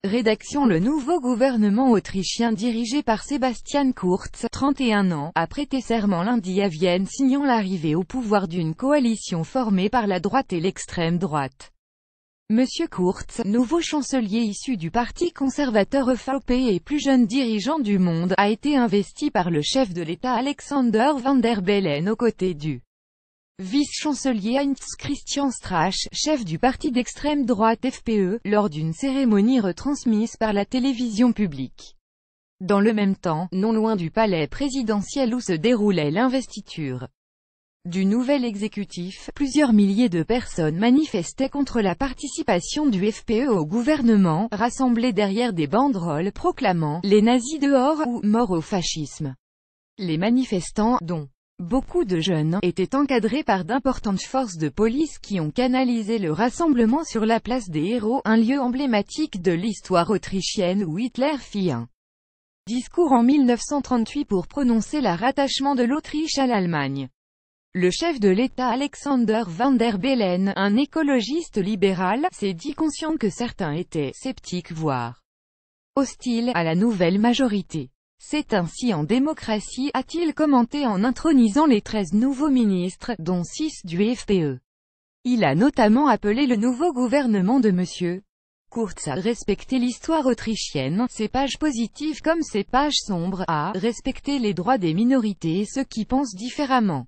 Rédaction. Le nouveau gouvernement autrichien dirigé par Sebastian Kurz, 31 ans, a prêté serment lundi à Vienne, signant l'arrivée au pouvoir d'une coalition formée par la droite et l'extrême droite. Monsieur Kurz, nouveau chancelier issu du parti conservateur EVP et plus jeune dirigeant du monde, a été investi par le chef de l'État Alexander Van der Bellen aux côtés du vice-chancelier Heinz Christian Strache, chef du parti d'extrême droite FPE, lors d'une cérémonie retransmise par la télévision publique. Dans le même temps, non loin du palais présidentiel où se déroulait l'investiture du nouvel exécutif, plusieurs milliers de personnes manifestaient contre la participation du FPE au gouvernement, rassemblées derrière des banderoles proclamant « Les nazis dehors » ou « Mort au fascisme ». Les manifestants, dont beaucoup de jeunes, étaient encadrés par d'importantes forces de police qui ont canalisé le rassemblement sur la place des Héros, un lieu emblématique de l'histoire autrichienne où Hitler fit un discours en 1938 pour prononcer le rattachement de l'Autriche à l'Allemagne. Le chef de l'État Alexander Van der Bellen, un écologiste libéral, s'est dit conscient que certains étaient sceptiques voire hostiles à la nouvelle majorité. C'est ainsi en démocratie, a-t-il commenté en intronisant les 13 nouveaux ministres, dont 6 du FPE. Il a notamment appelé le nouveau gouvernement de M. Kurz à respecter l'histoire autrichienne, ses pages positives comme ses pages sombres, à respecter les droits des minorités et ceux qui pensent différemment.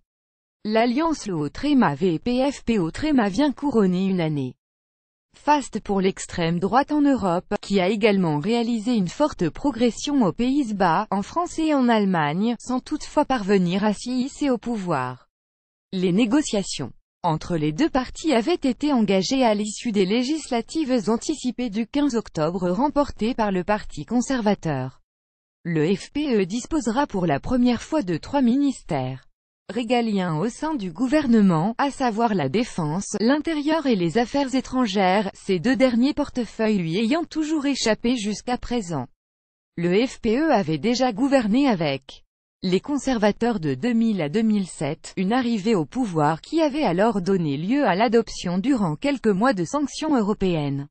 L'alliance LO-VPFPO vient couronner une année faste pour l'extrême droite en Europe, qui a également réalisé une forte progression aux Pays-Bas, en France et en Allemagne, sans toutefois parvenir à s'y hisser au pouvoir. Les négociations entre les deux partis avaient été engagées à l'issue des législatives anticipées du 15 octobre remportées par le Parti conservateur. Le FPE disposera pour la première fois de 3 ministères régaliens au sein du gouvernement, à savoir la défense, l'intérieur et les affaires étrangères, ces deux derniers portefeuilles lui ayant toujours échappé jusqu'à présent. Le FPE avait déjà gouverné avec les conservateurs de 2000 à 2007, une arrivée au pouvoir qui avait alors donné lieu à l'adoption durant quelques mois de sanctions européennes.